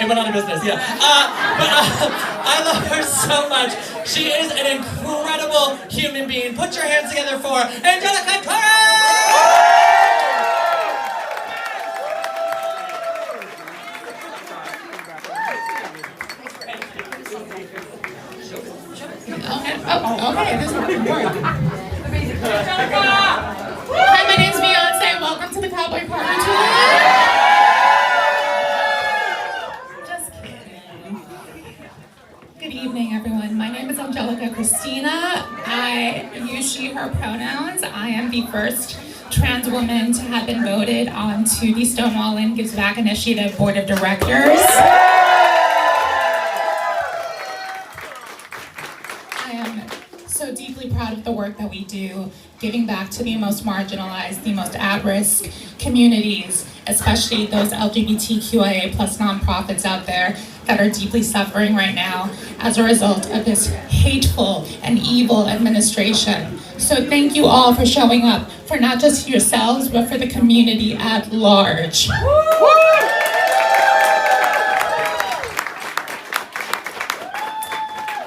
It went out of business, yeah. I love her so much. She is an incredible human being. Put your hands together for Angelica Torres! Okay, this is work. Hi, my name's Beyonce. Welcome to the Cowboy Carter Tour. Just kidding. Good evening, everyone. My name is Angelica Christina. I use she, her pronouns. I am the first trans woman to have been voted onto the Stonewall Gives Back Initiative Board of Directors. So deeply proud of the work that we do, giving back to the most marginalized, the most at-risk communities, especially those LGBTQIA plus nonprofits out there that are deeply suffering right now as a result of this hateful and evil administration. So thank you all for showing up, for not just yourselves, but for the community at large.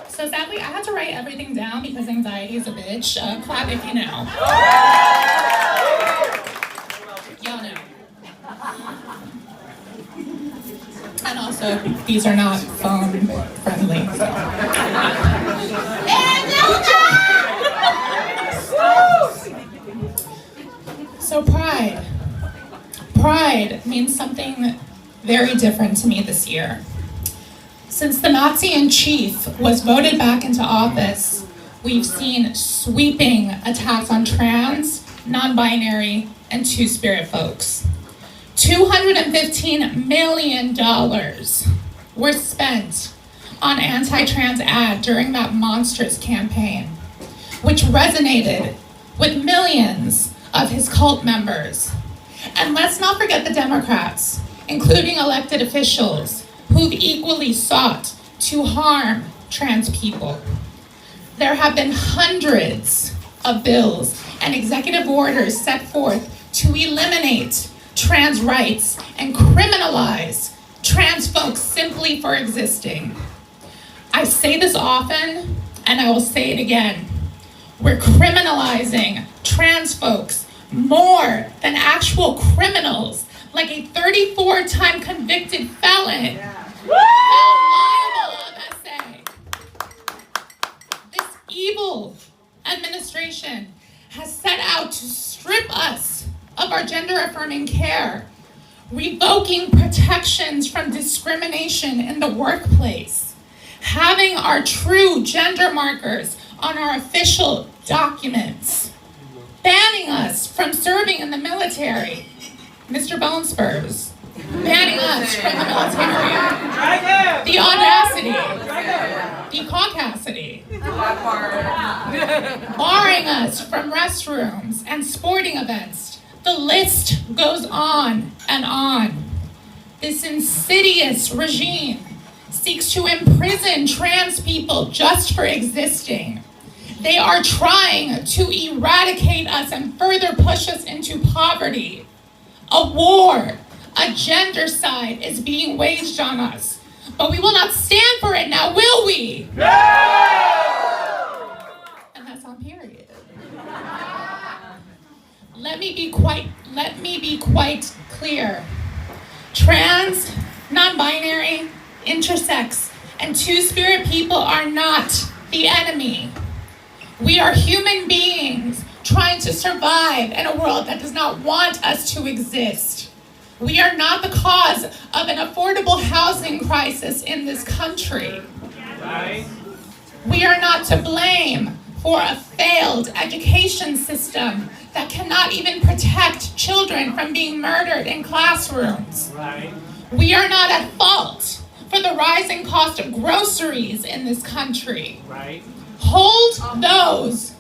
So sadly, I had to write everything down because anxiety is a bitch. Clap if you know. Y'all know. And also, these are not phone friendly. So pride. Pride means something very different to me this year. Since the Nazi-in-chief was voted back into office, we've seen sweeping attacks on trans, non-binary, and two-spirit folks. $215 million were spent on anti-trans ad during that monstrous campaign, which resonated with millions of his cult members. And let's not forget the Democrats, including elected officials, who've equally sought to harm trans people. There have been hundreds of bills and executive orders set forth to eliminate trans rights and criminalize trans folks simply for existing. I say this often, and I will say it again. We're criminalizing trans folks more than actual criminals, like a 34-time convicted felon. Liable of SA. This evil administration has set out to strip us of our gender-affirming care, revoking protections from discrimination in the workplace, having our true gender markers on our official documents, banning us from serving in the military. Mr. Bone Spurs, banning us from the military. The audacity, the caucasity, barring us from restrooms and sporting events. The list goes on and on. This insidious regime seeks to imprison trans people just for existing. They are trying to eradicate us and further push us into poverty. A war, a gendercide is being waged on us, but we will not stand for it now, will we? No! And that's on period. Let me be quite clear. Trans, non-binary, intersex, and two-spirit people are not the enemy. We are human beings trying to survive in a world that does not want us to exist. We are not the cause of an affordable housing crisis in this country. Right. We are not to blame for a failed education system that cannot even protect children from being murdered in classrooms. Right. We are not at fault for the rising cost of groceries in this country. Right. Hold those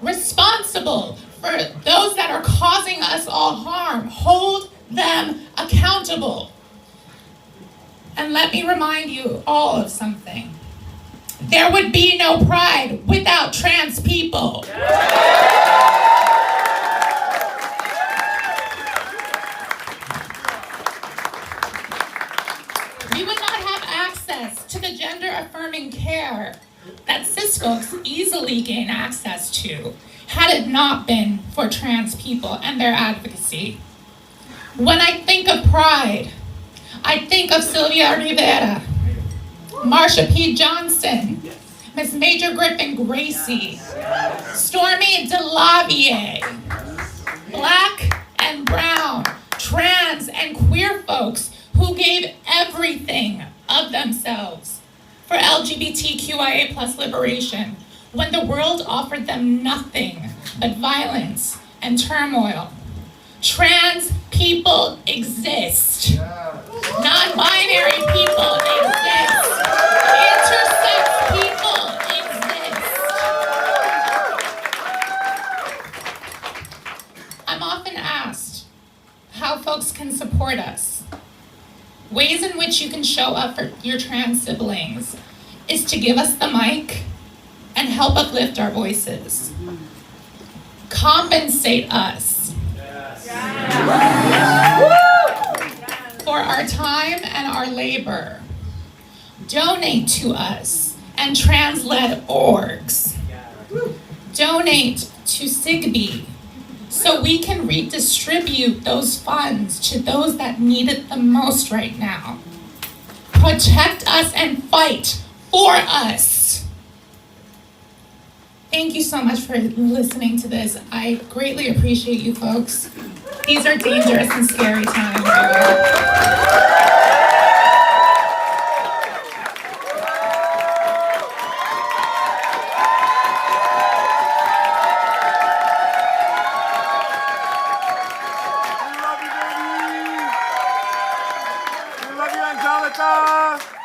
responsible for those that are causing us all harm. Hold them accountable. And let me remind you all of something. There would be no pride without trans people. We would not access to the gender-affirming care that cis folks easily gain access to had it not been for trans people and their advocacy. When I think of pride, I think of Sylvia Rivera, Marsha P. Johnson, Miss Major Griffin Gracie, Stormy DeLavier, Black and brown, trans and queer folks who gave everything of themselves for LGBTQIA plus liberation when the world offered them nothing but violence and turmoil. Trans people exist. Non-binary people exist. Intersex people exist. I'm often asked how folks can support us. Ways in which you can show up for your trans siblings is to give us the mic and help uplift our voices. Compensate us for our time and our labor. Donate to us and trans-led orgs. Donate to SIGBI so we can redistribute those funds to those that need it the most right now. Protect us and fight for us. Thank you so much for listening to this. I greatly appreciate you folks. These are dangerous and scary times. We love you, Angelica!